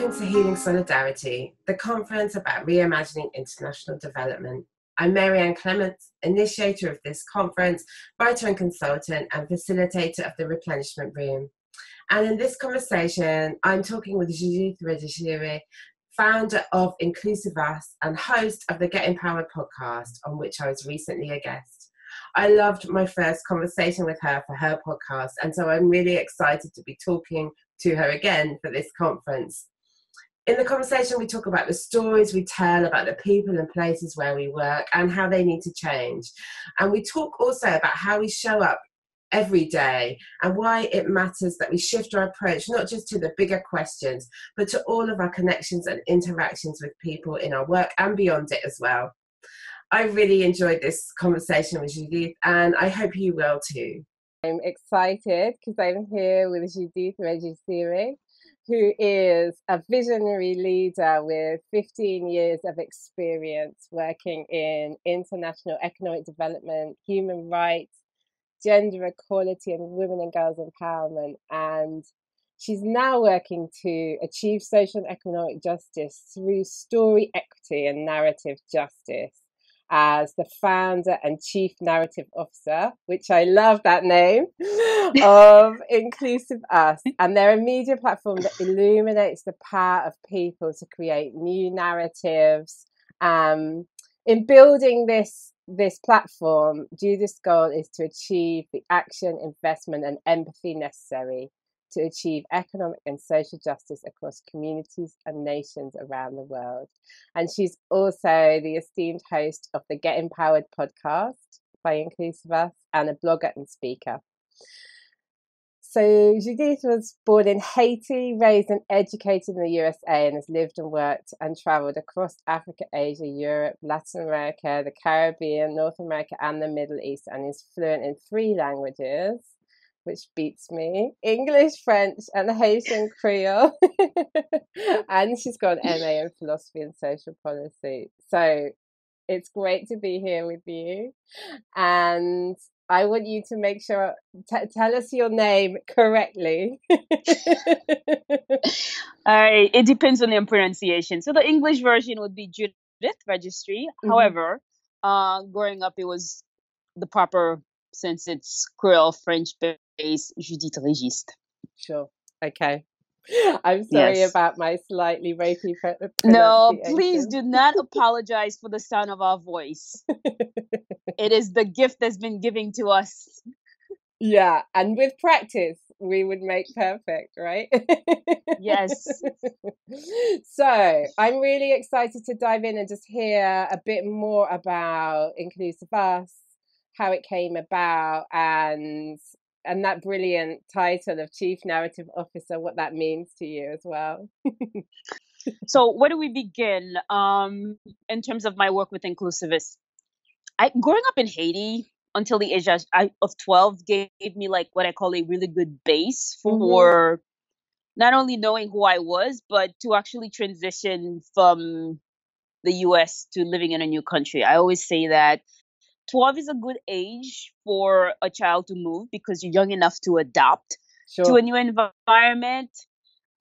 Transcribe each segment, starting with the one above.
Welcome to Healing Solidarity, the conference about reimagining international development. I'm Mary-Anne Clements, initiator of this conference, writer and consultant, and facilitator of the replenishment room. And in this conversation, I'm talking with Judithe Registre, founder of Inclusive Us and host of the Get Empowered podcast, on which I was recently a guest. I loved my first conversation with her for her podcast, and so I'm really excited to be talking to her again for this conference. In the conversation, we talk about the stories we tell about the people and places where we work and how they need to change. And we talk also about how we show up every day and why it matters that we shift our approach, not just to the bigger questions, but to all of our connections and interactions with people in our work and beyond it as well. I really enjoyed this conversation with Judithe, and I hope you will too. I'm excited because I'm here with Judithe Registre, who is a visionary leader with 15 years of experience working in international economic development, human rights, gender equality, and women and girls empowerment. And she's now working to achieve social and economic justice through story equity and narrative justice as the founder and chief narrative officer, which I love that name, of Inclusive Us. And they're a media platform that illuminates the power of people to create new narratives. In building this platform, Judith's goal is to achieve the action, investment, and empathy necessary to achieve economic and social justice across communities and nations around the world. And she's also the esteemed host of the Get Empowered podcast by Inclusive Us and a blogger and speaker. So Judithe was born in Haiti, raised and educated in the USA, and has lived and worked and traveled across Africa, Asia, Europe, Latin America, the Caribbean, North America, and the Middle East, and is fluent in 3 languages, which beats me: English, French, and Haitian Creole. And she's got an MA in philosophy and social policy. So it's great to be here with you. And I want you to make sure, tell us your name correctly. It depends on the pronunciation. So the English version would be Judithe Registre. Mm-hmm. However, growing up, it was the proper, since it's Creole French based, Judithe Registre. Sure. Okay. I'm sorry about my slightly rapey pronunciation. No, please do not apologize for the sound of our voice. It is the gift that's been given to us. Yeah, and with practice, we would make perfect, right? Yes. So I'm really excited to dive in and just hear a bit more about Inclusive Us, how it came about, and that brilliant title of Chief Narrative Officer, what that means to you as well. So where do we begin in terms of my work with Inclusivists? Growing up in Haiti until the age of 12 gave me like what I call a really good base for not only knowing who I was, but to actually transition from the US to living in a new country. I always say that 12 is a good age for a child to move because you're young enough to adapt to a new environment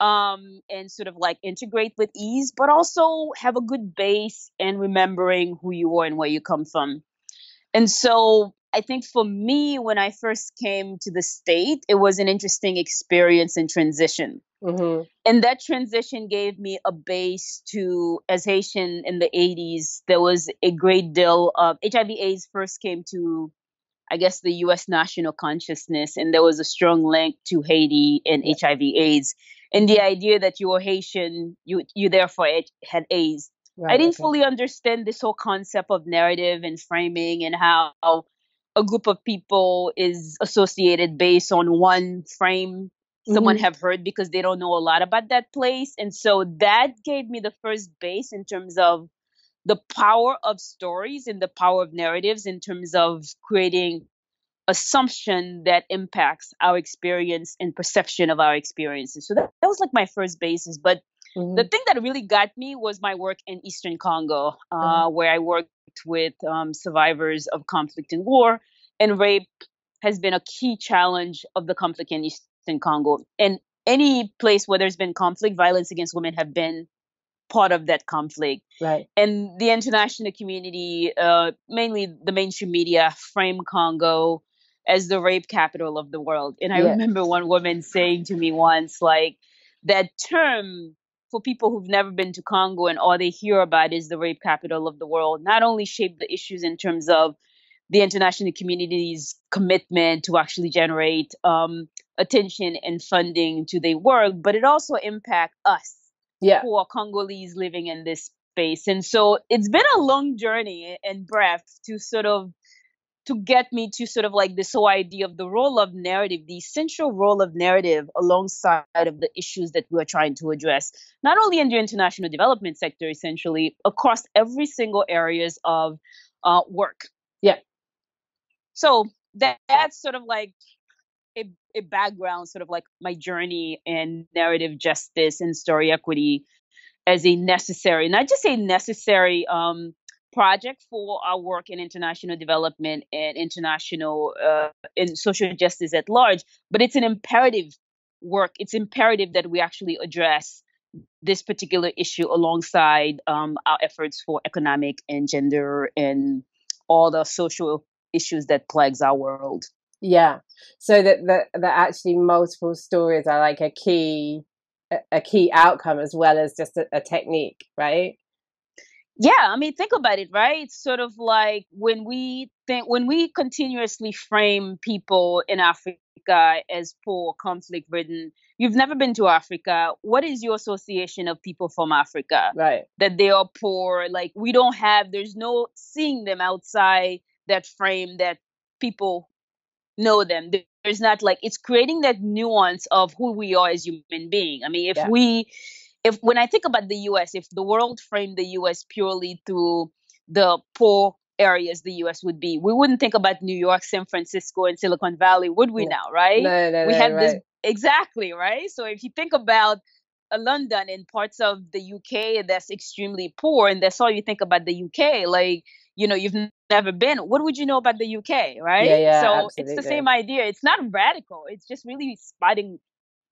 and sort of like integrate with ease, but also have a good base in remembering who you are and where you come from. And so I think for me, when I first came to the state, it was an interesting experience in transition. Mm-hmm. And that transition gave me a base to, as Haitian in the 80s, there was a great deal of HIV/AIDS first came to, I guess, the U.S. national consciousness. And there was a strong link to Haiti and HIV/AIDS. And the idea that you were Haitian, you therefore had AIDS. Right, I didn't fully understand this whole concept of narrative and framing and how a group of people is associated based on one frame someone have heard because they don't know a lot about that place. And so that gave me the first base in terms of the power of stories and the power of narratives in terms of creating assumption that impacts our experience and perception of our experiences. So that was like my first basis. But the thing that really got me was my work in Eastern Congo, where I worked with survivors of conflict and war. And rape has been a key challenge of the conflict in Eastern Congo. And any place where there's been conflict, violence against women have been part of that conflict. Right. And the international community, mainly the mainstream media, frame Congo as the rape capital of the world. And I Yeah. remember one woman saying to me once, like, that term for people who've never been to Congo and all they hear about is the rape capital of the world, not only shaped the issues in terms of the international community's commitment to actually generate attention and funding to their work, but it also impact us Yeah. who are Congolese living in this space. And so it's been a long journey and breath to sort of to get me to sort of like this whole idea of the role of narrative, the essential role of narrative alongside of the issues that we're trying to address, not only in the international development sector, essentially across every single areas of work. Yeah. So that's sort of like a background, sort of like my journey in narrative justice and story equity as a necessary, not just a necessary project for our work in international development and international in social justice at large, but it's an imperative work. It's imperative that we actually address this particular issue alongside our efforts for economic and gender and all the social issues that plagues our world. Yeah. So that actually multiple stories are like a key outcome as well as just a technique, right? Yeah, I mean, think about it, right? It's sort of like when we continuously frame people in Africa as poor, conflict ridden. You've never been to Africa. What is your association of people from Africa? Right. That they are poor. Like, there's no seeing them outside that frame that people know them. There's not, like, it's creating that nuance of who we are as human being. I mean, Yeah. if when I think about the US, if the world framed the US purely through the poor areas the US would be, we wouldn't think about New York, San Francisco, and Silicon Valley, would we No. now, right? We have this Right. exactly, right? So if you think about London and parts of the UK that's extremely poor, and that's all you think about the UK, like, you've never been, what would you know about the UK, right? Yeah, So it's the absolutely. same idea. It's not radical. It's just really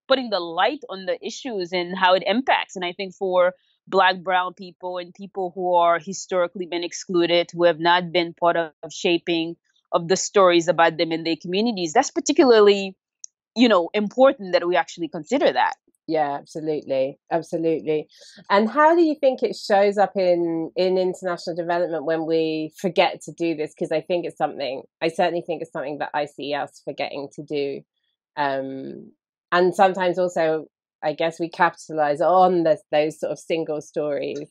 putting the light on the issues and how it impacts. And I think for Black, brown people and people who are historically been excluded, who have not been part of shaping of the stories about them in their communities, that's particularly, important that we actually consider that. Yeah, absolutely. And how do you think it shows up in international development when we forget to do this? Because I certainly think it's something that I see us forgetting to do. And sometimes also, I guess we capitalize on those sort of single stories.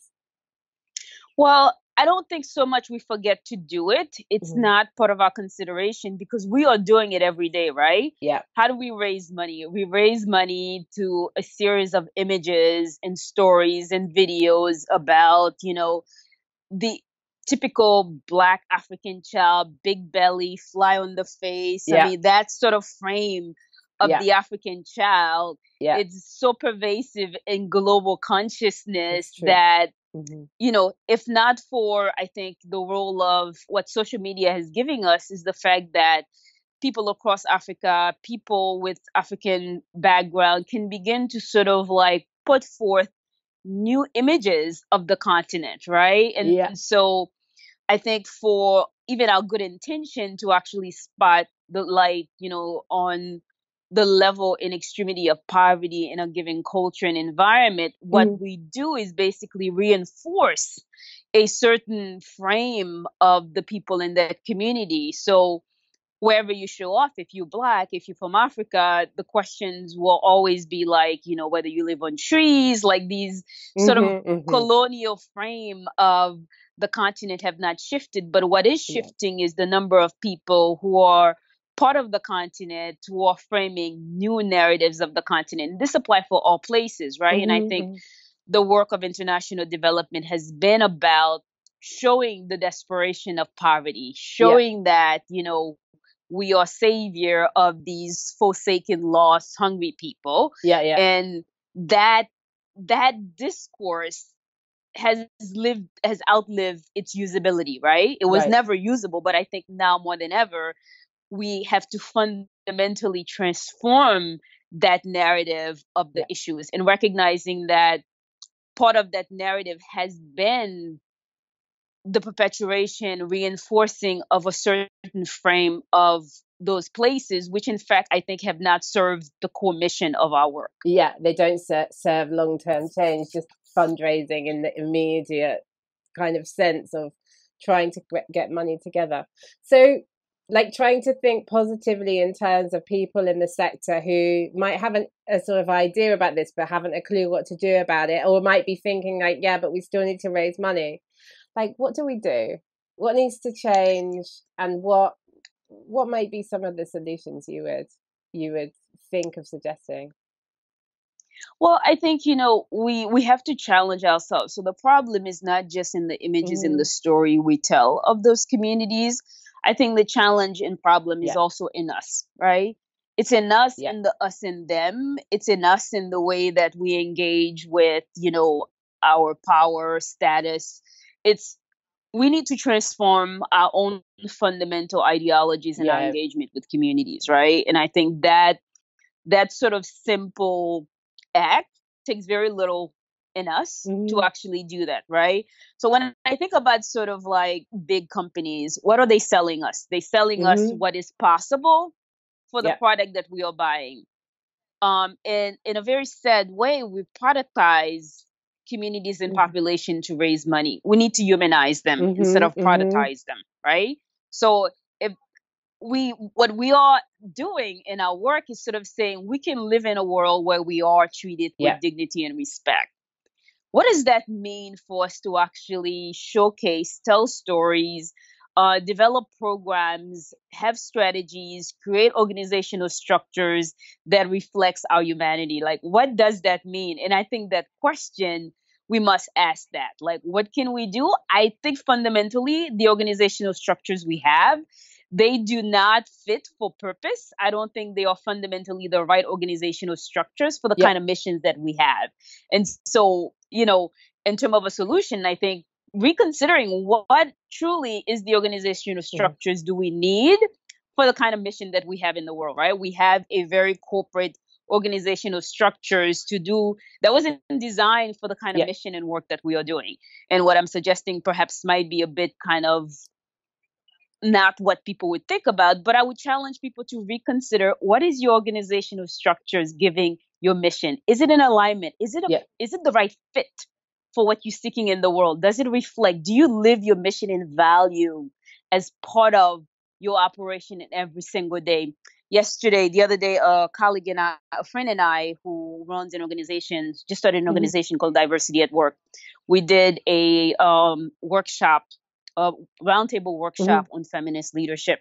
Well, I don't think so much we forget to do it. It's not part of our consideration because we are doing it every day, right? Yeah. How do we raise money? We raise money to a series of images and stories and videos about, the typical Black African child, big belly, fly on the face. Yeah. I mean, that sort of frame of the African child. Yeah. It's so pervasive in global consciousness that, if not for, I think, the role of what social media has given us is the fact that people across Africa, people with African background can begin to sort of like put forth new images of the continent, right? And so I think for even our good intention to actually spot the light, on the level and extremity of poverty in a given culture and environment, what we do is basically reinforce a certain frame of the people in that community. So wherever you show off, if you're Black, if you're from Africa, the questions will always be like, whether you live on trees, like these sort of colonial frame of the continent have not shifted. But what is shifting is the number of people who are part of the continent who are framing new narratives of the continent. This applies for all places, right? And I think the work of international development has been about showing the desperation of poverty, showing that, we are savior of these forsaken, lost, hungry people. And that discourse has outlived its usability, right? It was never usable, but I think now more than ever, we have to fundamentally transform that narrative of the issues, and recognizing that part of that narrative has been the perpetuation, reinforcing of a certain frame of those places, which in fact I think have not served the core mission of our work. Yeah, they don't serve long-term change, just fundraising in the immediate kind of sense of trying to get money together. So like trying to think positively in terms of people in the sector who might have a sort of idea about this but haven't a clue what to do about it, or might be thinking like, yeah, but we still need to raise money. Like, what do we do? What needs to change, and what might be some of the solutions you would think of suggesting? Well, I think, we have to challenge ourselves. So the problem is not just in the images in the story we tell of those communities. I think the challenge and problem is also in us, right? It's in us, in the us and them. It's in us in the way that we engage with, our power, status. We need to transform our own fundamental ideologies and our engagement with communities, right? And I think that sort of simple act takes very little in us to actually do that, right? So when I think about sort of like big companies, what are they selling us? They're selling us what is possible for the product that we are buying. And in a very sad way, we productize communities and population to raise money. We need to humanize them instead of productize them, right? So if what we are doing in our work is sort of saying we can live in a world where we are treated with dignity and respect. What does that mean for us to actually showcase, tell stories, develop programs, have strategies, create organizational structures that reflects our humanity? Like, what does that mean? And I think that question, we must ask that. Like, what can we do? I think fundamentally the organizational structures we have, they do not fit for purpose. I don't think they are fundamentally the right organizational structures for the kind of missions that we have. And so, in terms of a solution, I think reconsidering what truly is the organizational structures do we need for the kind of mission that we have in the world, right? We have a very corporate organizational structures to do that wasn't designed for the kind of mission and work that we are doing. And what I'm suggesting perhaps might be a bit kind of not what people would think about, but I would challenge people to reconsider what is your organizational structures giving your mission? Is it in alignment? Is it the right fit for what you're seeking in the world? Does it reflect? Do you live your mission and value as part of your operation in every single day? The other day, a friend and I, who runs an organization, just started an organization called Diversity at Work. We did a workshop, a roundtable workshop on feminist leadership.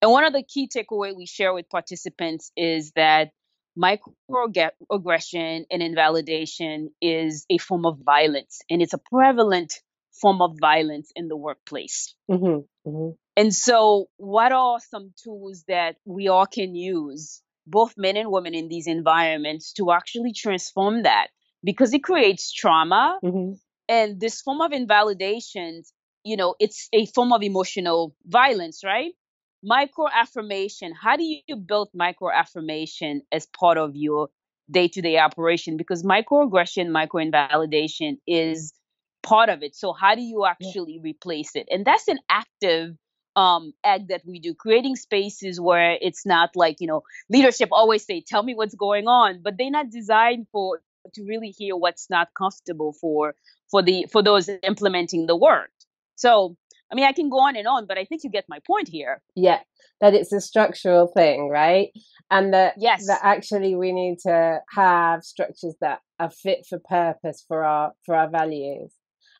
And one of the key takeaways we share with participants is that microaggression and invalidation is a form of violence, and it's a prevalent form of violence in the workplace. And so what are some tools that we all can use, both men and women in these environments, to actually transform that? Because it creates trauma. And this form of invalidation, it's a form of emotional violence, right? Microaffirmation. How do you build microaffirmation as part of your day-to-day operation? Because microaggression, microinvalidation is part of it. So how do you actually replace it? And that's an active act that we do, creating spaces where it's not like, leadership always say, tell me what's going on, but they're not designed to really hear what's not comfortable for those implementing the work. So, I mean, I can go on and on, but I think you get my point here. Yeah, that it's a structural thing, right? And that actually we need to have structures that are fit for purpose for our values.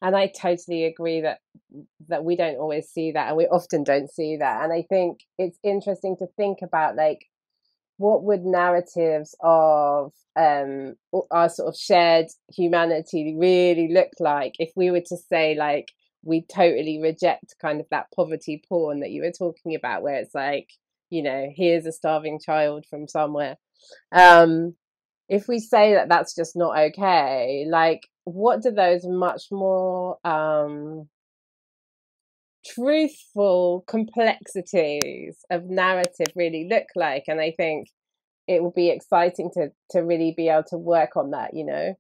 And I totally agree that we don't always see that, and we often don't see that. And I think it's interesting to think about, like, what would narratives of our sort of shared humanity really look like if we were to say, like, we totally reject kind of that poverty porn that you were talking about, where it's like, here's a starving child from somewhere. If we say that that's just not okay, like, what do those much more truthful complexities of narrative really look like? And I think it will be exciting to really be able to work on that, you know?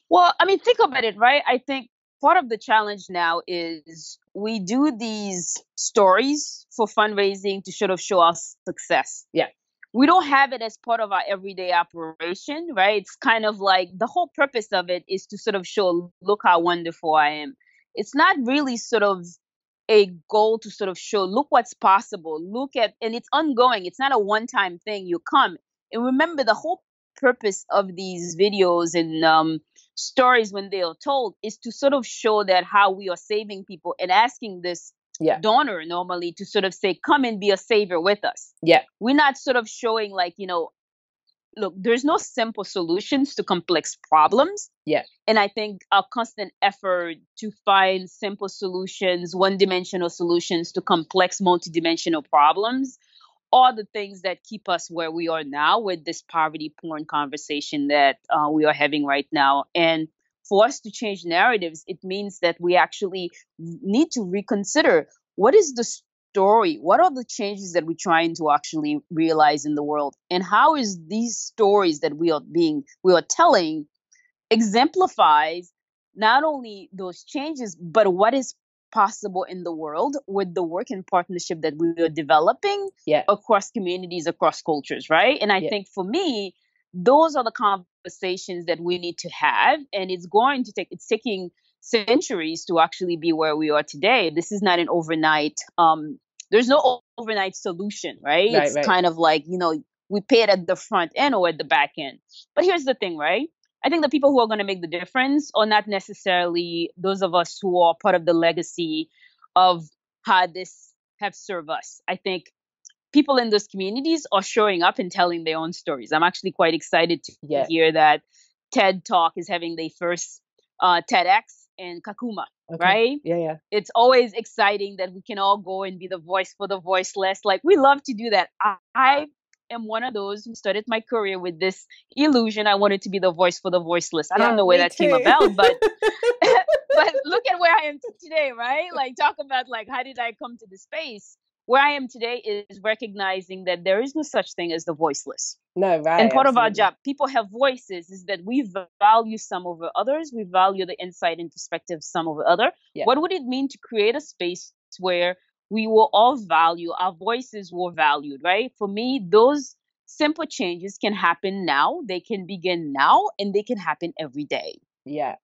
Well, I mean, think about it, right? I think part of the challenge now is we do these stories for fundraising to sort of show our success. Yeah. We don't have it as part of our everyday operation, right? It's kind of like the whole purpose of it is to sort of show, look how wonderful I am. It's not really sort of a goal to sort of show, look what's possible. Look at, and it's ongoing. It's not a one-time thing. You come and remember the whole purpose of these videos and stories when they are told is to sort of show that how we are saving people and asking this donor normally to sort of say, come and be a savior with us. Yeah. We're not sort of showing like, look, there's no simple solutions to complex problems. Yeah. And I think a constant effort to find simple solutions, one-dimensional solutions to complex multidimensional problems are the things that keep us where we are now with this poverty porn conversation that we are having right now. And for us to change narratives, it means that we actually need to reconsider what is the story? What are the changes that we're trying to actually realize in the world? And how is these stories that we are telling exemplifies not only those changes, but what is possible in the world with the work and partnership that we are developing across communities, across cultures, right? And I think for me, those are the conversations that we need to have. And it's taking centuries to actually be where we are today. This is not an overnight, there's no overnight solution, right? It's kind of like, we pay it at the front end or at the back end. But here's the thing, right? I think the people who are going to make the difference are not necessarily those of us who are part of the legacy of how this have served us. I think people in those communities are showing up and telling their own stories. I'm actually quite excited to hear that TED Talk is having their first TEDx in Kakuma, right? Yeah. It's always exciting that we can all go and be the voice for the voiceless. Like, we love to do that. I am one of those who started my career with this illusion I wanted to be the voice for the voiceless. I don't know where that came about, but but look at where I am today, right? Like, talk about like, how did I come to this space? Where I am today is recognizing that there is no such thing as the voiceless. No, right. And part of our job, people have voices, is that we value some over others. We value the insight and perspective some over other. Yeah. What would it mean to create a space where we will all value, our voices were valued, right? For me, those simple changes can happen now. They can begin now, and they can happen every day. Yeah.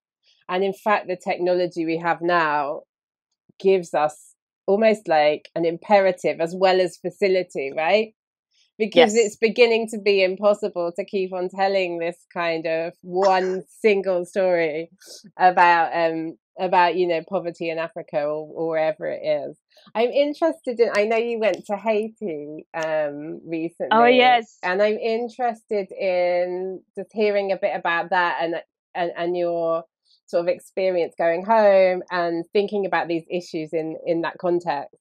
And in fact, the technology we have now gives us almost like an imperative as well as facility, right? Because it's beginning to be impossible to keep on telling this kind of one single story about poverty in Africa or wherever it is. I'm interested in, I know you went to Haiti recently. Oh, yes. And I'm interested in just hearing a bit about that and your sort of experience going home and thinking about these issues in that context.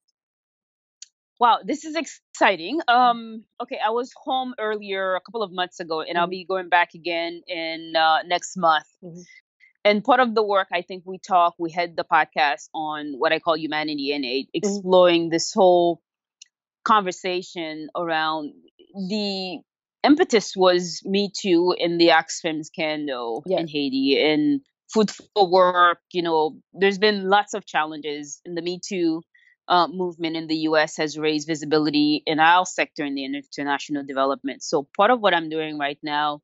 Wow, this is exciting. Okay, I was home earlier a couple of months ago, and I'll be going back again in next month. And part of the work, I think we had the podcast on what I call humanity and aid, exploring this whole conversation around the impetus was Me Too and the Oxfam scandal in Haiti and food for work. There's been lots of challenges, and the Me Too movement in the U.S. has raised visibility in our sector in the international development. So part of what I'm doing right now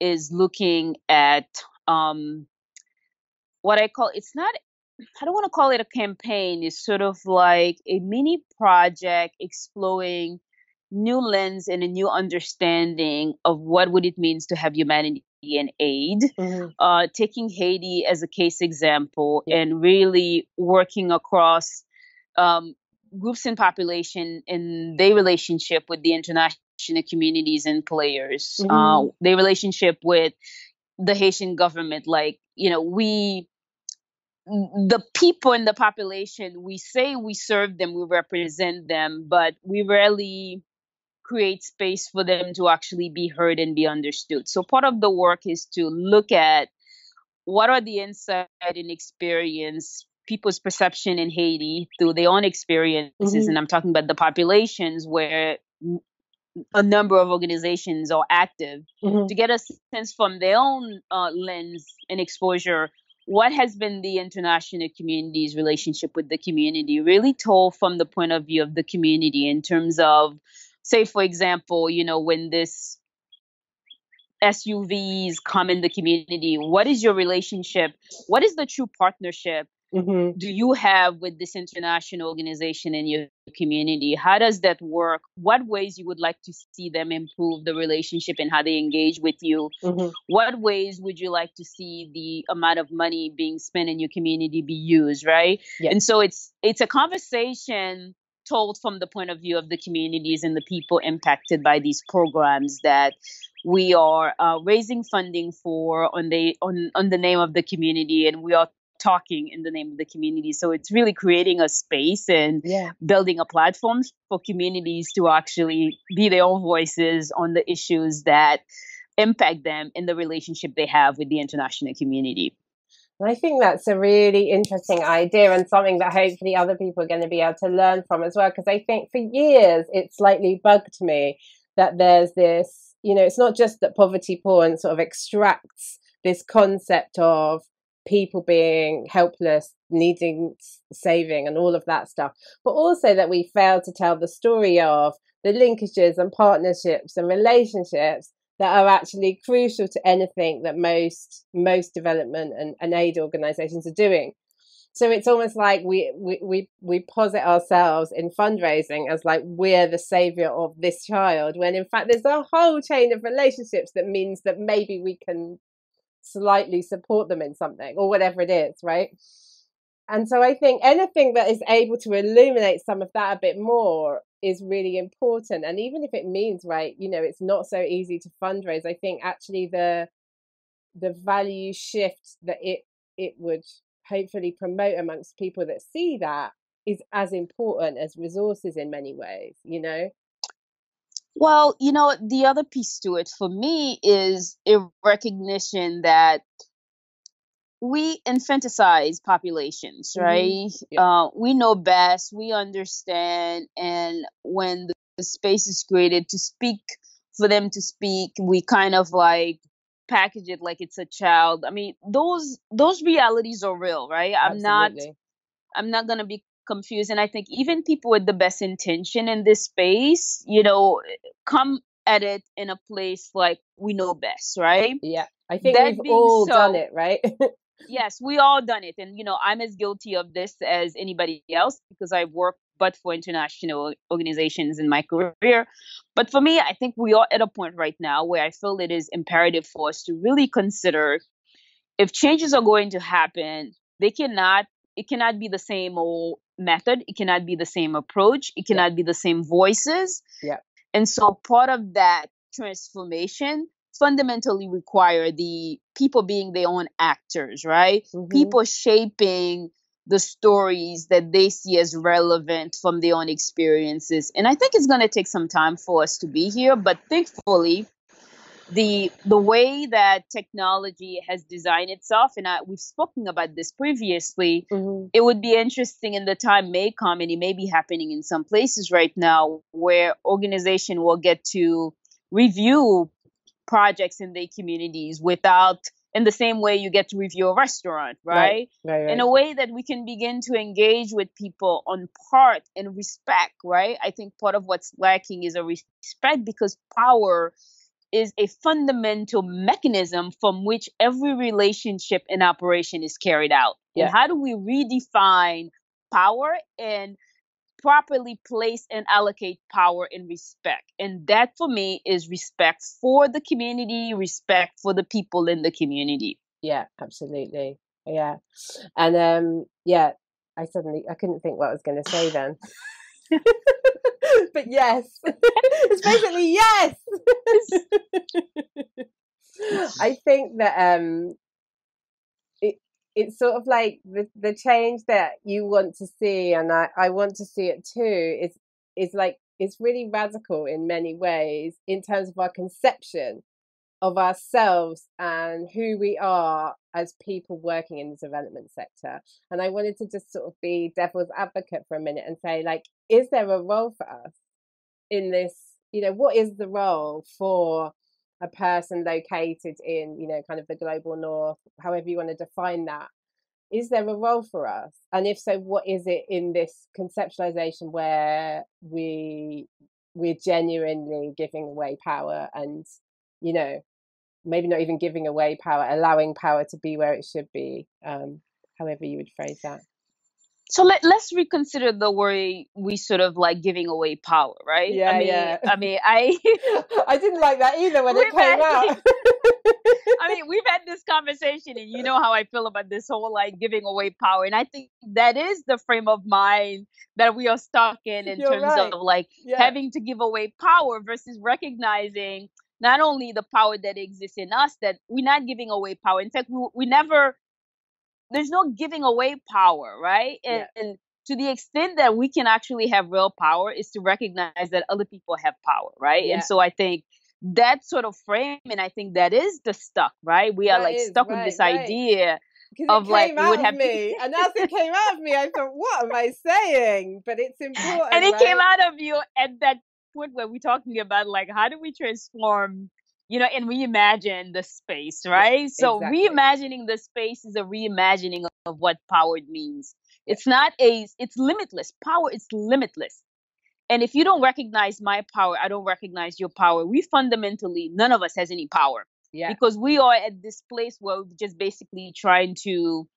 is looking at what I call, I don't want to call it a campaign. It's sort of like a mini project exploring new lens and a new understanding of what would it means to have humanity and aid, taking Haiti as a case example and really working across groups and population in their relationship with the international communities and players, their relationship with the Haitian government. Like, the people in the population, we say we serve them, we represent them, but we rarely create space for them to actually be heard and be understood. So part of the work is to look at what are the insight and experience, people's perception in Haiti through their own experiences. And I'm talking about the populations where a number of organizations are active, Mhm. to get a sense from their own lens and exposure, what has been the international community's relationship with the community, really told from the point of view of the community in terms of, say, for example, when this SUVs come in the community, what is your relationship? What is the true partnership Mhm. do you have with this international organization in your community? How does that work? What ways you would like to see them improve the relationship and how they engage with you? Mhm. What ways would you like to see the amount of money being spent in your community be used, right? Yeah. And so it's a conversation told from the point of view of the communities and the people impacted by these programs that we are raising funding for on the name of the community, and we are talking in the name of the community. So it's really creating a space and Yeah. building a platform for communities to actually be their own voices on the issues that impact them in the relationship they have with the international community. I think that's a really interesting idea and something that hopefully other people are going to be able to learn from as well. Because I think for years it slightly bugged me that there's this, it's not just that poverty porn sort of extracts this concept of people being helpless, needing saving, and all of that stuff, but also that we fail to tell the story of the linkages and partnerships and relationships that are actually crucial to anything that most development and aid organizations are doing. So it's almost like we posit ourselves in fundraising as like we're the savior of this child, when in fact there's a whole chain of relationships that means that maybe we can slightly support them in something or whatever it is, right? And so I think anything that is able to illuminate some of that a bit more is really important. And even if it means, right, it's not so easy to fundraise, I think actually the value shift that it would hopefully promote amongst people that see that is as important as resources in many ways, Well, the other piece to it for me is a recognition that we infantilize populations, Mm-hmm. right? Yeah. We know best, we understand, and when the space is created to speak, for them to speak, we kind of like package it like it's a child. I mean, those realities are real, right? Absolutely. I'm not gonna be confused, and I think even people with the best intention in this space, come at it in a place like we know best, right? Yeah. I think we've That being all done so, it, right? yes, we all done it. And, I'm as guilty of this as anybody else because I work but for international organizations in my career. But for me, I think we are at a point right now where I feel it is imperative for us to really consider if changes are going to happen, it cannot be the same old method. It cannot be the same approach. It Yeah. cannot be the same voices. Yeah. And so part of that transformation fundamentally require the people being their own actors, right? Mm-hmm. People shaping the stories that they see as relevant from their own experiences. And I think it's going to take some time for us to be here, but thankfully the way that technology has designed itself, and we've spoken about this previously, Mm-hmm. it would be interesting, and the time may come, and it may be happening in some places right now, where organization will get to review projects in their communities without, in the same way you get to review a restaurant, Right. right? Right. In Right. a way that we can begin to engage with people on part and respect, right? I think part of what's lacking is a respect, because power is a fundamental mechanism from which every relationship and operation is carried out. And Yeah. how do we redefine power and properly place and allocate power and respect? And that for me is respect for the community, respect for the people in the community. Yeah. Absolutely. Yeah. And yeah, I couldn't think what I was going to say then. But yes, it's basically yes. I think that it's sort of like the change that you want to see, and I want to see it too, is like it's really radical in many ways in terms of our conception of ourselves and who we are as people working in the development sector. And I wanted to just sort of be devil's advocate for a minute and say, like, is there a role for us in this what is the role for a person located in, kind of the global north, however you want to define that? Is there a role for us? And if so, what is it in this conceptualization where we're genuinely giving away power and, maybe not even giving away power, allowing power to be where it should be, however you would phrase that? So let's reconsider the way we sort of like giving away power, right? Yeah, I mean, I I didn't like that either when it came out. I mean, we've had this conversation, and you know how I feel about this whole like giving away power. And I think that is the frame of mind that we are stuck in You're terms right. of like Yeah. having to give away power versus recognizing not only the power that exists in us, that we're not giving away power. In fact, we never, there's no giving away power, right? And to the extent that we can actually have real power is to recognize that other people have power, right? Yeah. And so I think that sort of frame, and I think that is the stuck, right? We are That like is, stuck with this idea because of it like came we would out have of me, and as it came out of me, I thought, what am I saying? But it's important, and it right? came out of you at that point where we're talking about like how do we transform, and reimagine the space, right? So exactly. reimagining the space is a reimagining of what power means. It's limitless. Power is limitless. And if you don't recognize my power, I don't recognize your power. We fundamentally, none of us has any power. Yeah. Because we are at this place where we're just basically trying to,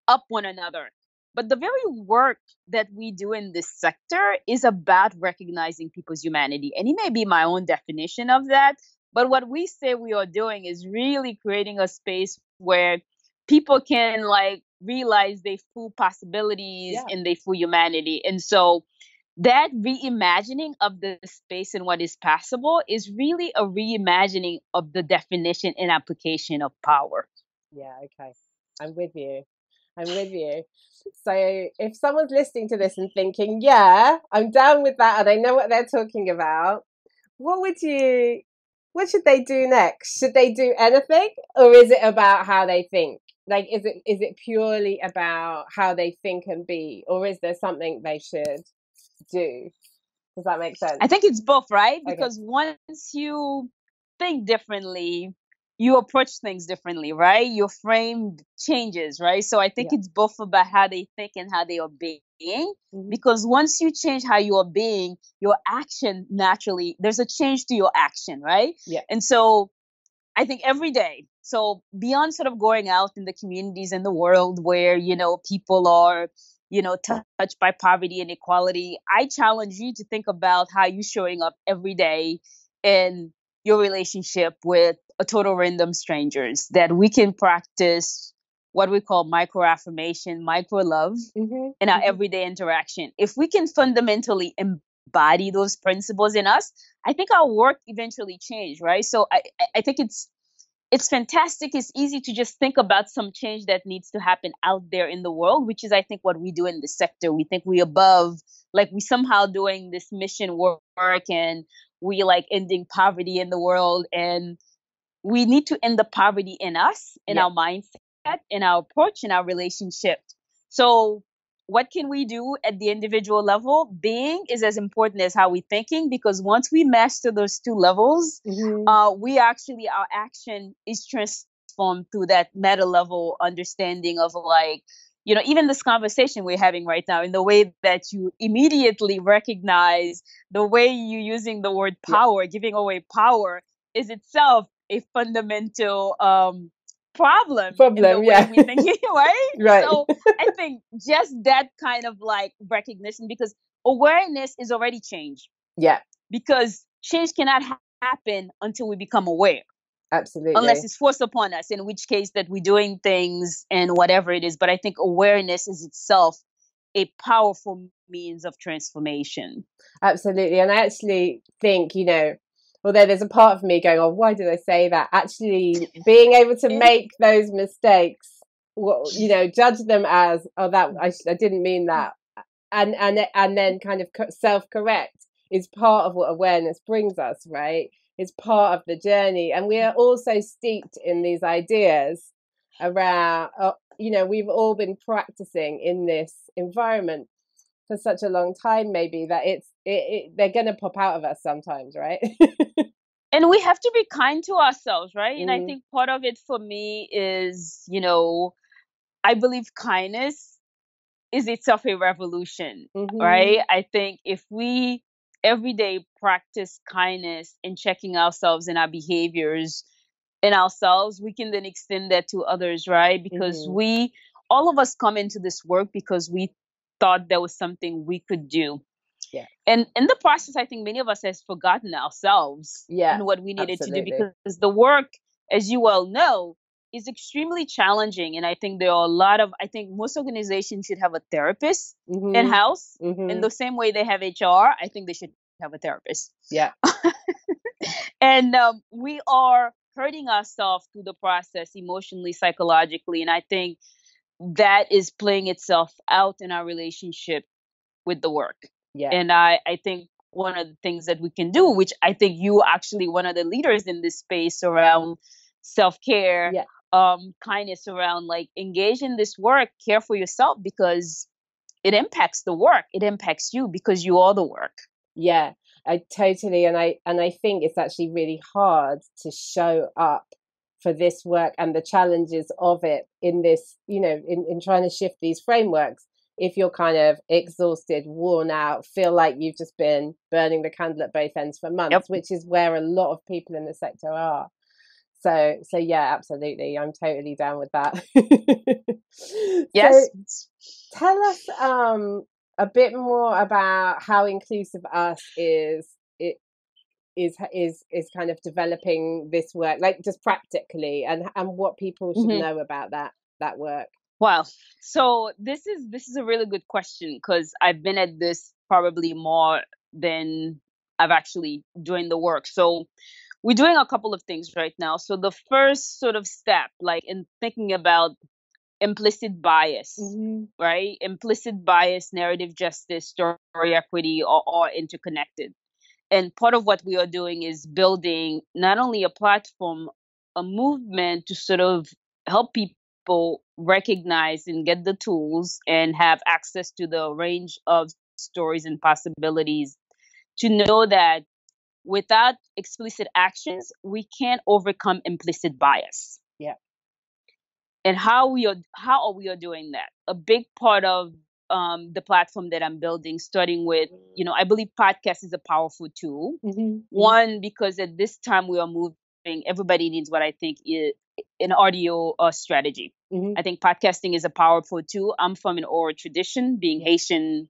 up one another. But the very work that we do in this sector is about recognizing people's humanity. And it may be my own definition of that. But what we say we are doing is really creating a space where people can like realize their full possibilities and their full humanity. And so that reimagining of the space and what is possible is really a reimagining of the definition and application of power. Yeah, okay. I'm with you. So if someone's listening to this and thinking, yeah, I'm down with that and I know what they're talking about, what should they do next? Should they do anything, or is it about how they think? Like, is it purely about how they think and be, or is there something they should do? Does that make sense? I think it's both, right? Okay. Because once you think differently, you approach things differently, right? Your frame changes, right? So I think it's both about how they think and how they are being. Mm-hmm. Because once you change how you are being, your action naturally, there's a change to your action, right? Yeah. And so I think every day, so beyond sort of going out in the communities in the world where, people are, touched by poverty and inequality, I challenge you to think about how you're showing up every day in your relationship with a total random strangers, that we can practice what we call micro affirmation, micro love in our everyday interaction. If we can fundamentally embody those principles in us, I think our work eventually change, right? So I think it's fantastic. It's easy to just think about some change that needs to happen out there in the world, which is, I think, what we do in the sector. We think we above, like we somehow doing this mission work and we like ending poverty in the world. And we need to end the poverty in us, in our mindset, in our approach, in our relationship. So what can we do at the individual level? Being is as important as how we're thinking, because once we master those two levels, our action is transformed through that meta level understanding of like, even this conversation we're having right now, in the way that you immediately recognize the way you're using the word power, giving away power is itself a fundamental problem in the way we think, right? Right. So I think just that kind of like recognition, because awareness is already change. Yeah. Because change cannot happen until we become aware. Absolutely. Unless it's forced upon us, in which case that we're doing things and whatever it is. But I think awareness is itself a powerful means of transformation. Absolutely. And I actually think, although there's a part of me going, oh, why did I say that? Actually, being able to make those mistakes, judge them as, oh, that I didn't mean that, and then kind of self-correct is part of what awareness brings us, right? It's part of the journey, and we are also steeped in these ideas around, we've all been practicing in this environment for such a long time, maybe, that they're going to pop out of us sometimes, right? And we have to be kind to ourselves, right? And I Mm, think part of it for me is, I believe kindness is itself a revolution, right? mhm. I think if we every day practice kindness in checking ourselves and our behaviors in ourselves, we can then extend that to others, right? Because Mhm. all of us come into this work because we thought there was something we could do. Yeah. And in the process, I think many of us has forgotten ourselves Yeah, and what we needed to do, absolutely. because the work, as you well know, is extremely challenging. And I think there are I think most organizations should have a therapist in Mhm. house in Mhm. the same way they have HR. I think they should have a therapist. Yeah. And we are hurting ourselves through the process emotionally, psychologically. And I think that is playing itself out in our relationship with the work. Yeah. And I think one of the things that we can do, which I think you are actually one of the leaders in this space around self-care, Yeah. kindness, around like engage in this work, care for yourself, because it impacts the work. It impacts you because you are the work. Yeah. I totally, and I think it's actually really hard to show up for this work and the challenges of it in this, in trying to shift these frameworks. If you're kind of exhausted, worn out, feel like you've just been burning the candle at both ends for months, Yep. which is where a lot of people in the sector are. So yeah, absolutely, I'm totally down with that. So Yes. tell us a bit more about how Inclusive Us is kind of developing this work, like just practically, and what people should Hmm. know about that work. Wow. So this is a really good question, because I've been at this probably more than I've actually doing the work. So we're doing a couple of things right now. So the first sort of step, like in thinking about implicit bias, Mm-hmm. right? Implicit bias, narrative justice, story equity are all interconnected. And part of what we are doing is building not only a platform, a movement to sort of help people recognize and get the tools and have access to the range of stories and possibilities, to know that without explicit actions, we can't overcome implicit bias. Yeah. And how are we are doing that? A big part of the platform that I'm building, starting with, I believe podcast is a powerful tool. Mm-hmm. One, because at this time we are moving, everybody needs what I think is an audio strategy. Mm-hmm. I think podcasting is a powerful tool. I'm from an oral tradition, being Haitian.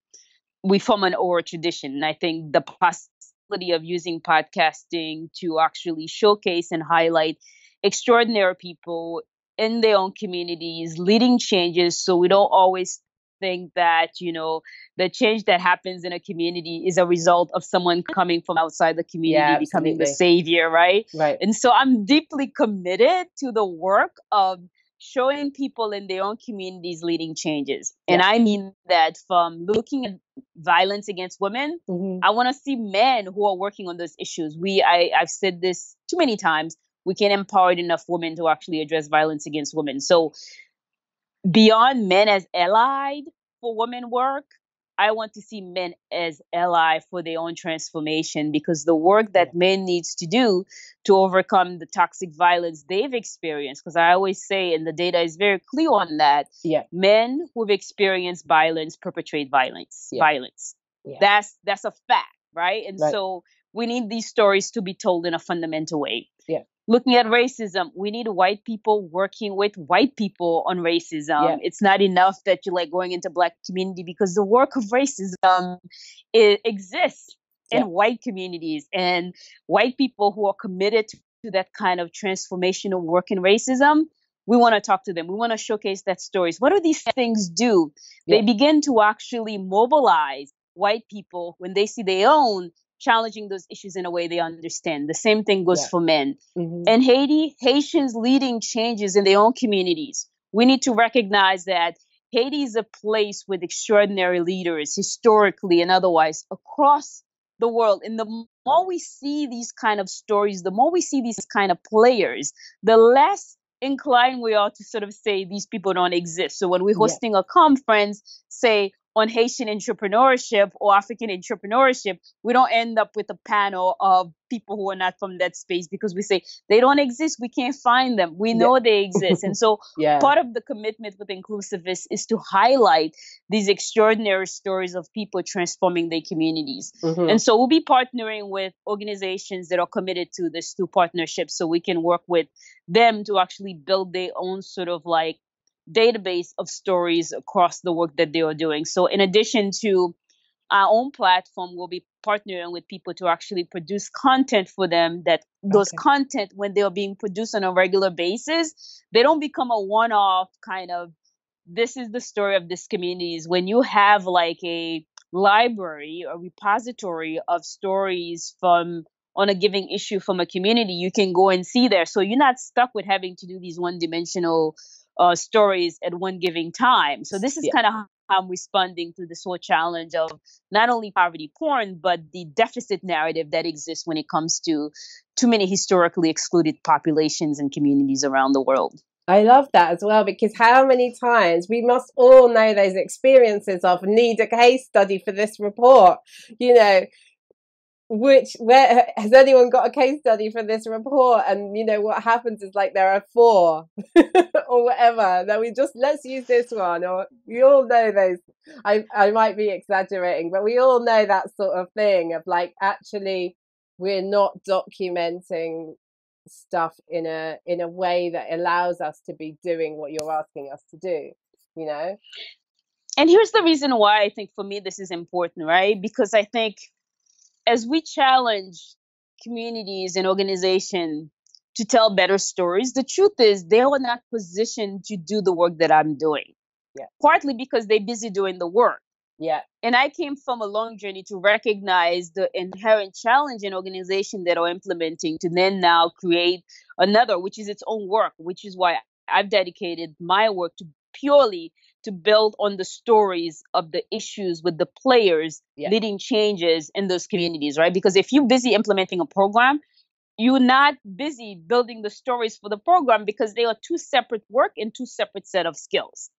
We form an oral tradition. And I think the possibility of using podcasting to actually showcase and highlight extraordinary people in their own communities, leading changes, so we don't always think that, the change that happens in a community is a result of someone coming from outside the Yeah, community becoming the absolutely. savior, right? Right. And so I'm deeply committed to the work of showing people in their own communities leading changes. And Yeah. I mean that from looking at violence against women, Mm-hmm. I want to see men who are working on those issues. I've said this too many times. We can't empower enough women to actually address violence against women. So beyond men as allied for women work, I want to see men as ally for their own transformation, because the work Yeah. that men needs to do to overcome the toxic violence they've experienced, because I always say, and the data is very clear on that, Yeah. men who've experienced violence perpetrate violence. Yeah. Violence. Yeah. That's a fact, right? And Right. so we need these stories to be told in a fundamental way. Yeah. Looking at racism, we need white people working with white people on racism. Yeah. It's not enough that you're like going into black community, because the work of racism exists Yeah. in white communities, and white people who are committed to that kind of transformational work in racism. We want to talk to them. We want to showcase that stories. What do these things do? Yeah. They begin to actually mobilize white people when they see their own challenging those issues in a way they understand. The same thing goes Yeah. for men. Mm-hmm. In Haiti, Haitians leading changes in their own communities. We need to recognize that Haiti is a place with extraordinary leaders, historically and otherwise, across the world. And the more we see these kind of stories, the more we see these kind of players, the less inclined we are to sort of say these people don't exist. So when we're Yeah. hosting a conference, say on Haitian entrepreneurship or African entrepreneurship, we don't end up with a panel of people who are not from that space because we say they don't exist. We can't find them. We know they exist. And so part of the commitment with Inclusivists is to highlight these extraordinary stories of people transforming their communities. And so we'll be partnering with organizations that are committed to this through partnerships so we can work with them to actually build their own sort of like database of stories across the work that they are doing. So in addition to our own platform, we'll be partnering with people to actually produce content for them, that those content, when they are being produced on a regular basis, they don't become a one-off kind of, this is the story of this communities. When you have like a library or repository of stories from on a given issue from a community, you can go and see there. So you're not stuck with having to do these one-dimensional stories at one given time. So this is kind of how I'm responding to this whole challenge of not only poverty porn, but the deficit narrative that exists when it comes to too many historically excluded populations and communities around the world. I love that as well, because how many times we must all know those experiences of need a case study for this report, you know, where has anyone got a case study for this report? And you know what happens is like there are 4 or whatever, then we just, let's use this one. Or we all know those, I might be exaggerating, but we all know that sort of thing of like, actually we're not documenting stuff in a way that allows us to be doing what you're asking us to do, you know. And here's the reason why I think for me this is important, right? Because I think as we challenge communities and organizations to tell better stories, the truth is they are not positioned to do the work that I'm doing. Partly because they're busy doing the work. And I came from a long journey to recognize the inherent challenge in organizations that are implementing to then now create another, which is its own work, which is why I've dedicated my work to purely to build on the stories of the issues with the players leading changes in those communities, right? Because if you're busy implementing a program, you're not busy building the stories for the program because they are 2 separate work and 2 separate set of skills.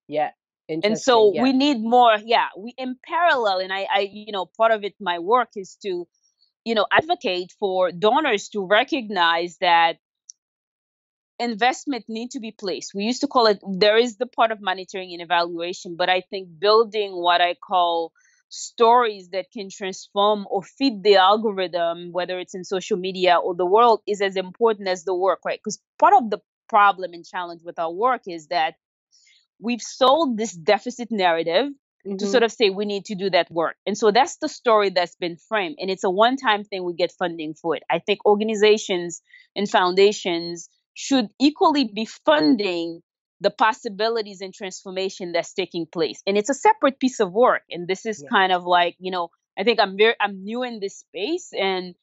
And so we need more, we in parallel. And I, you know, part of it, my work is to, you know, advocate for donors to recognize that investment need to be placed. We used to call it, there is the part of monitoring and evaluation, but I think building what I call stories that can transform or feed the algorithm, whether it's in social media or the world, is as important as the work, right? Because part of the problem and challenge with our work is that we've sold this deficit narrative to sort of say we need to do that work. And so that's the story that's been framed. And it's a one-time thing, we get funding for it. I think organizations and foundations should equally be funding the possibilities and transformation that's taking place. And it's a separate piece of work. And this is kind of like, you know, I think I'm new in this space, and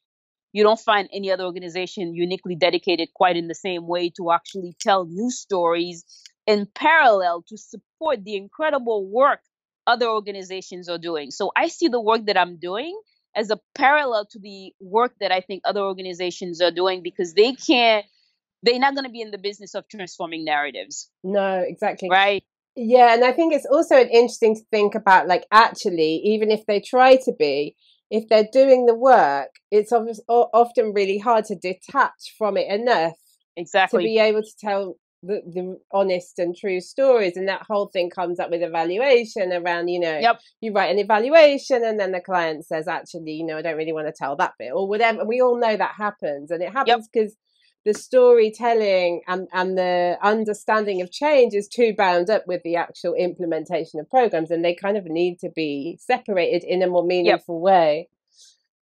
you don't find any other organization uniquely dedicated quite in the same way to actually tell new stories in parallel to support the incredible work other organizations are doing. So I see the work that I'm doing as a parallel to the work that I think other organizations are doing, because they're not going to be in the business of transforming narratives. No, exactly. Right. Yeah. And I think it's also interesting to think about, like, actually, even if they try to be, if they're doing the work, it's often really hard to detach from it enough to be able to tell the honest and true stories. And that whole thing comes up with evaluation around, you know, you write an evaluation and then the client says, actually, you know, I don't really want to tell that bit or whatever. We all know that happens, and it happens because the storytelling and the understanding of change is too bound up with the actual implementation of programs, and they kind of need to be separated in a more meaningful way.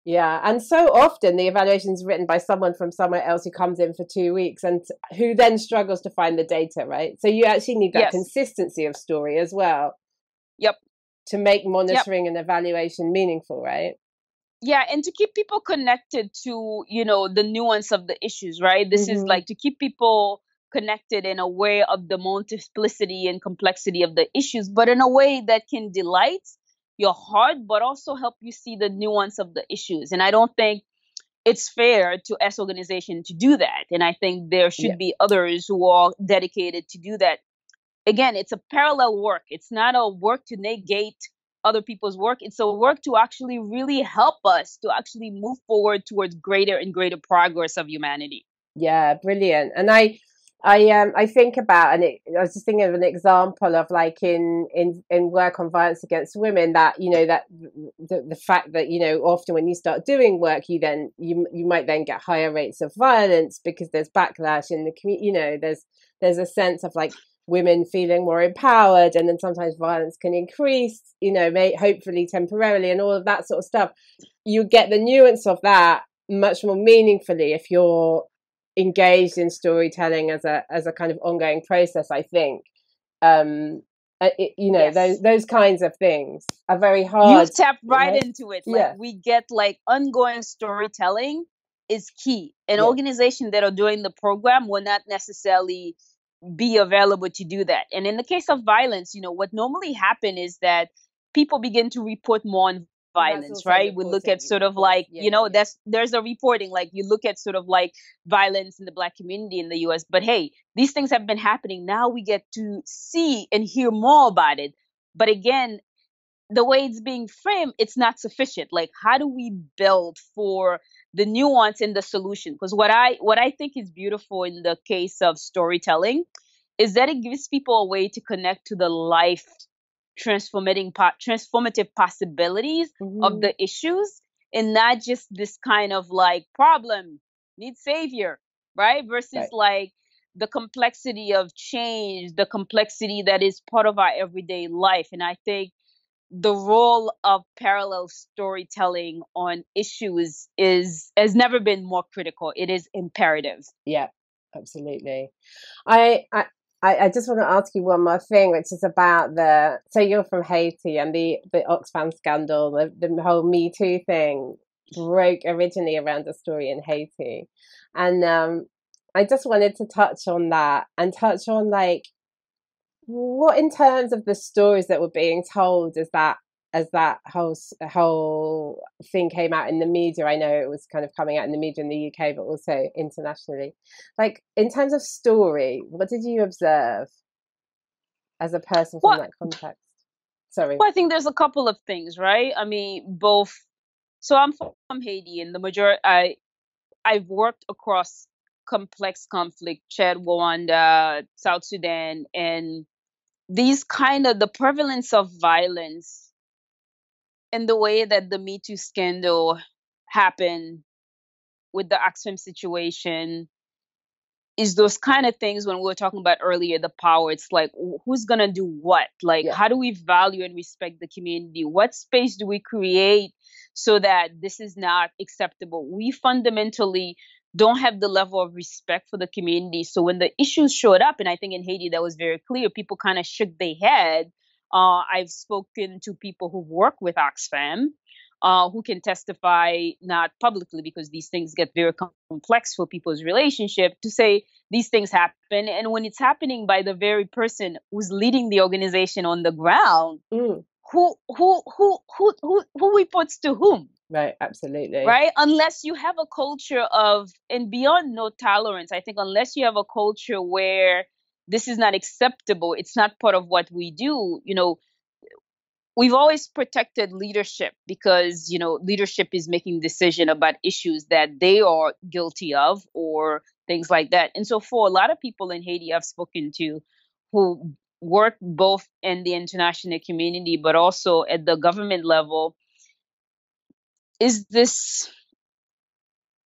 Yeah. And so often the evaluation is written by someone from somewhere else who comes in for 2 weeks and who then struggles to find the data, right? So you actually need that consistency of story as well. To make monitoring and evaluation meaningful, right? Yeah, and to keep people connected to, you know, the nuance of the issues, right? This is like to keep people connected and aware of the multiplicity and complexity of the issues, but in a way that can delight your heart, but also help you see the nuance of the issues. And I don't think it's fair to us organization to do that. And I think there should be others who are dedicated to do that. Again, it's a parallel work. It's not a work to negate other people's work. It's a work to actually really help us to actually move forward towards greater and greater progress of humanity. Yeah, brilliant. And I think about, and I was just thinking of an example of like in work on violence against women, that that the fact that often when you start doing work, you might then get higher rates of violence because there's backlash in the community. There's a sense of like women feeling more empowered, and then sometimes violence can increase, hopefully temporarily, and all of that sort of stuff. You get the nuance of that much more meaningfully if you're engaged in storytelling as a kind of ongoing process. I think Yes. those kinds of things are very hard. You've tapped right into it. Like, Yeah. we get like ongoing storytelling is key. An Yeah. organization that are doing the program will not necessarily be available to do that. And in the case of violence, what normally happen is that people begin to report more on violence, right? We look at sort of like, there's a reporting, like you look at sort of like violence in the Black community in the US. But hey, these things have been happening. Now we get to see and hear more about it. But again, the way it's being framed, it's not sufficient. Like, how do we build for the nuance in the solution? Because what I think is beautiful in the case of storytelling is that it gives people a way to connect to the life transformative possibilities of the issues, and not just this kind of like problem needs savior, right? Versus like the complexity of change, the complexity that is part of our everyday life. And I think the role of parallel storytelling on issues has never been more critical. It is imperative. Yeah, absolutely. I just want to ask you one more thing, which is about so you're from Haiti, and the Oxfam scandal, the whole Me Too thing broke originally around a story in Haiti. And I just wanted to touch on that and touch on like what, in terms of the stories that were being told, as that whole thing came out in the media. I know it was kind of coming out in the media in the UK, but also internationally. Like, in terms of story, what did you observe as a person from that context? Sorry. Well, I think there's a couple of things, right? I mean, both. So I'm from Haiti, and the majority, I've worked across complex conflict, Chad, Rwanda, South Sudan, and these kind of the prevalence of violence and the way that the Me Too scandal happened with the Oxfam situation is those kind of things when we were talking about earlier, the power. It's like, who's going to do what? Like, how do we value and respect the community? What space do we create so that this is not acceptable? We fundamentally don't have the level of respect for the community. So when the issues showed up, and I think in Haiti that was very clear, people kind of shook their head. I've spoken to people who work with Oxfam, who can testify, not publicly because these things get very complex for people's relationship, to say these things happen. And when it's happening by the very person who's leading the organization on the ground, who reports to whom? Right, absolutely. Right? Unless you have a culture of, and beyond no tolerance, I think unless you have a culture where this is not acceptable, it's not part of what we do, we've always protected leadership because, leadership is making decision about issues that they are guilty of or things like that. And so for a lot of people in Haiti I've spoken to who work both in the international community but also at the government level, is this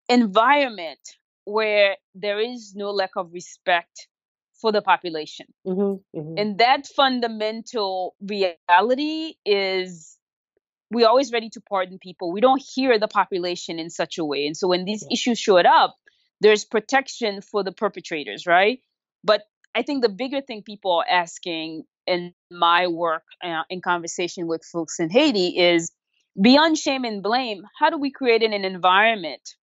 environment where there is no lack of respect for the population. And that fundamental reality is, we're always ready to pardon people. We don't hear the population in such a way. And so when these issues showed up, there's protection for the perpetrators, right? But I think the bigger thing people are asking in my work, in conversation with folks in Haiti, is beyond shame and blame, how do we create an environment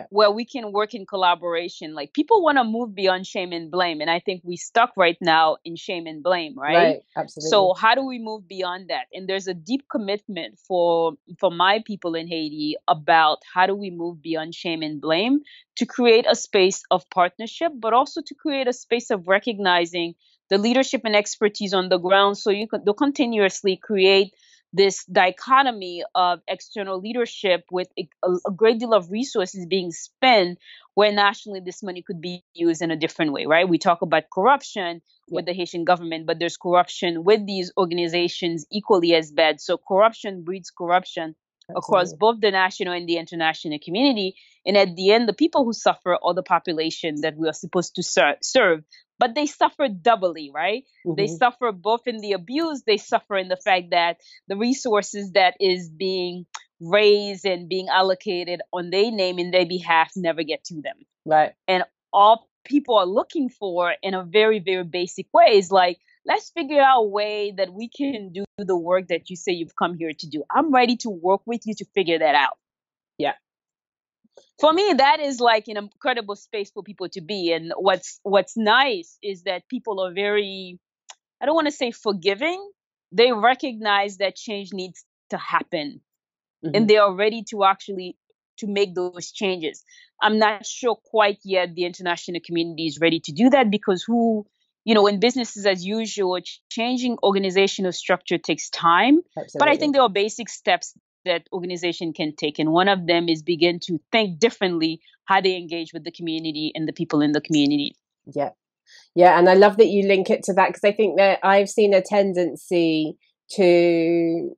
where we can work in collaboration? Like, people want to move beyond shame and blame, and I think we stuck right now in shame and blame, right? Absolutely. So how do we move beyond that? And there's a deep commitment for my people in Haiti about how do we move beyond shame and blame to create a space of partnership, but also to create a space of recognizing the leadership and expertise on the ground, so you can continuously create this dichotomy of external leadership with a great deal of resources being spent where nationally this money could be used in a different way, right? We talk about corruption with the Haitian government, but there's corruption with these organizations equally as bad. So corruption breeds corruption across both the national and the international community. And at the end, the people who suffer are the population that we are supposed to serve. But they suffer doubly, right? They suffer both in the abuse, they suffer in the fact that the resources that is being raised and being allocated on their name in their behalf never get to them. Right. And all people are looking for in a very, very basic way is like, let's figure out a way that we can do the work that you say you've come here to do. I'm ready to work with you to figure that out. Yeah. For me, that is like an incredible space for people to be. And what's nice is that people are very, I don't want to say forgiving. They recognize that change needs to happen. And they are ready to actually to make those changes. I'm not sure quite yet the international community is ready to do that because when businesses as usual, changing organizational structure takes time. Absolutely. But I think there are basic steps that organization can take. And one of them is begin to think differently how they engage with the community and the people in the community. Yeah. Yeah. And I love that you link it to that because I think that I've seen a tendency to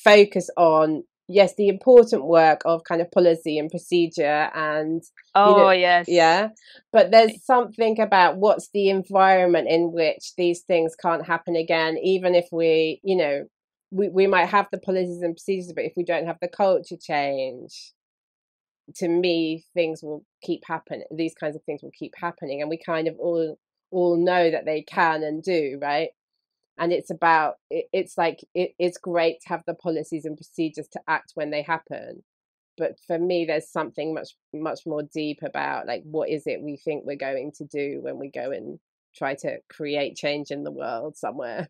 focus on, yes, the important work of kind of policy and procedure and yes. Yeah. But there's something about what's the environment in which these things can't happen again, even if we might have the policies and procedures, but if we don't have the culture change, to me, things will keep happening. These kinds of things will keep happening. And we kind of all know that they can and do, right? And it's about, it's like, it's great to have the policies and procedures to act when they happen. But for me, there's something much, much more deep about like, what is it we think we're going to do when we go and try to create change in the world somewhere,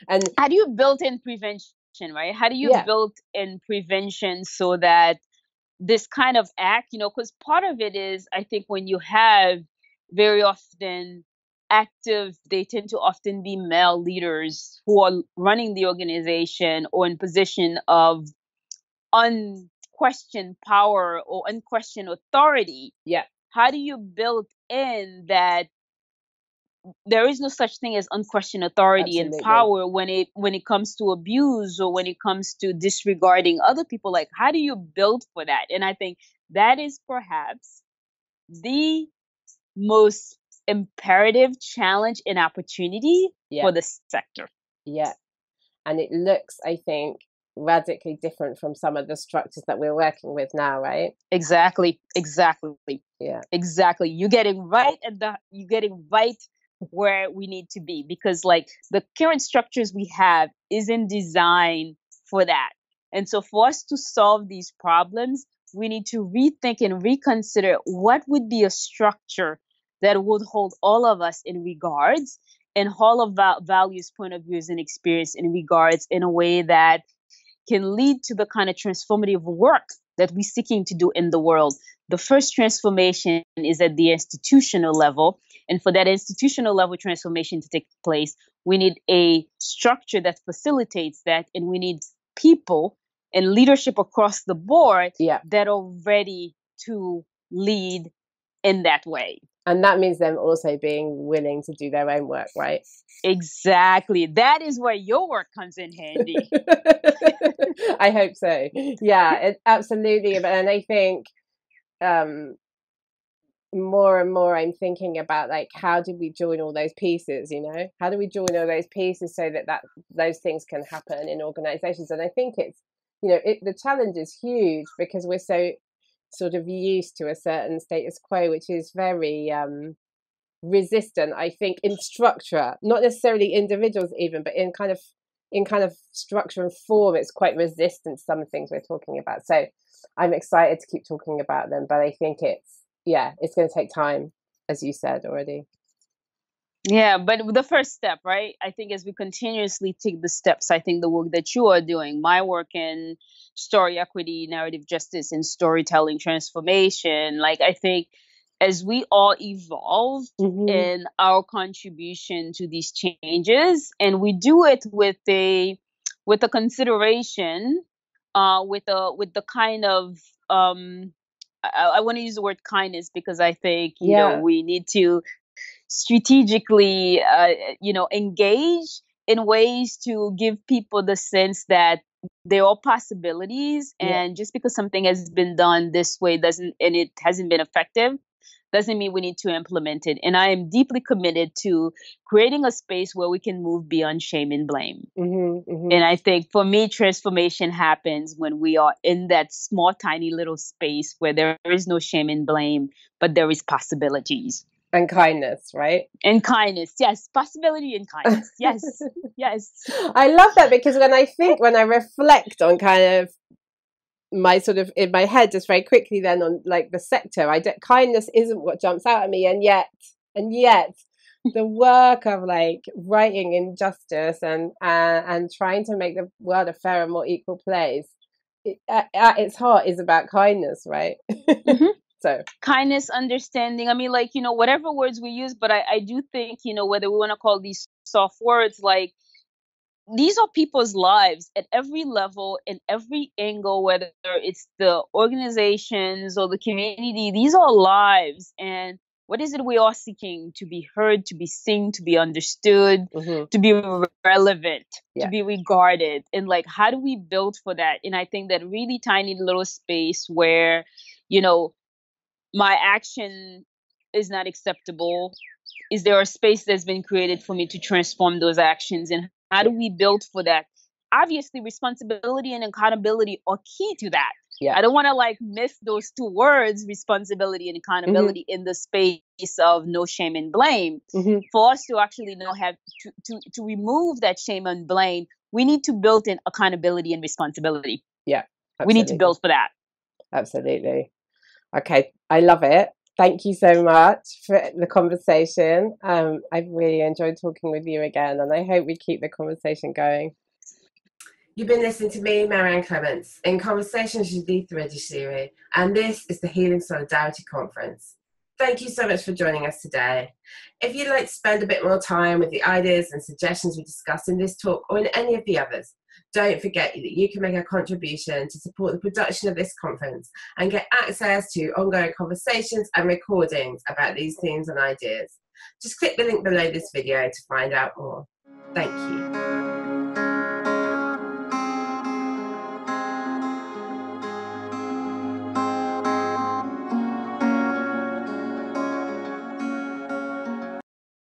And how do you build in prevention, right? How do you build in prevention so that this kind of act, because part of it is, I think when you have very often they tend to often be male leaders who are running the organization or in position of unquestioned power or unquestioned authority. Yeah. How do you build in that there is no such thing as unquestioned authority and power when it comes to abuse or when it comes to disregarding other people? Like, how do you build for that? And I think that is perhaps the most imperative challenge and opportunity for the sector. Yeah. And it looks, I think, radically different from some of the structures that we're working with now, right? Exactly. Yeah. Exactly. You're getting right where we need to be, because like the current structures we have isn't designed for that. And so for us to solve these problems, we need to rethink and reconsider what would be a structure that would hold all of us in regards and all of our values, point of views, and experience in regards in a way that can lead to the kind of transformative work that we're seeking to do in the world. The first transformation is at the institutional level. And for that institutional level transformation to take place, we need a structure that facilitates that. And we need people and leadership across the board that are ready to lead in that way. And that means them also being willing to do their own work, right? Exactly. That is where your work comes in handy. I hope so. Yeah, absolutely. And I think more and more I'm thinking about like, how do we join all those pieces, How do we join all those pieces so that those things can happen in organizations? And I think it's, the challenge is huge because we're so sort of used to a certain status quo, which is very resistant, I think, in structure, not necessarily individuals even, but in kind of structure and form. It's quite resistant to some of the things we're talking about. So I'm excited to keep talking about them, but I think it's going to take time, as you said already. Yeah, but the first step, right? I think as we continuously take the steps, I think the work that you are doing, my work in story equity, narrative justice, and storytelling transformation, like I think as we all evolve in our contribution to these changes, and we do it with a with a consideration, with the kind of I want to use the word kindness, because I think, you know, Yeah. we need to strategically, you know, engage in ways to give people the sense that there are possibilities, Yeah. and just because something has been done this way doesn't, and it hasn't been effective, doesn't mean we need to implement it. And I am deeply committed to creating a space where we can move beyond shame and blame. And I think for me, transformation happens when we are in that small, tiny little space where there is no shame and blame, but there is possibilities. And kindness, right? And kindness. Yes. Possibility and kindness. Yes. Yes. I love that, because when I reflect on kind of my sort of in my head just very quickly then on like the sector, kindness isn't what jumps out at me, and yet the work of like writing injustice and trying to make the world a fairer, more equal place, at its heart is about kindness, right? So kindness, understanding. I mean, like, you know, whatever words we use, but I do think, you know, whether we want to call these soft words, like, these are people's lives at every level, in every angle, whether it's the organizations or the community. These are lives. And what is it we are seeking? To be heard, to be seen, to be understood, to be relevant, to be regarded. And like, how do we build for that? And I think that really tiny little space where, you know, my action is not acceptable, is there a space that's been created for me to transform those actions? And how do we build for that? Obviously, responsibility and accountability are key to that. I don't want to like miss those two words, responsibility and accountability, in the space of no shame and blame. For us to actually know have to remove that shame and blame, we need to build in accountability and responsibility. We need to build for that. Absolutely. Okay, I love it. Thank you so much for the conversation. I've really enjoyed talking with you again, and I hope we keep the conversation going. You've been listening to me, Marianne Clements, in conversation with Judithe, Registre, and this is the Healing Solidarity Conference. Thank you so much for joining us today. If you'd like to spend a bit more time with the ideas and suggestions we discussed in this talk or in any of the others, don't forget that you can make a contribution to support the production of this conference and get access to ongoing conversations and recordings about these themes and ideas. Just click the link below this video to find out more. Thank you.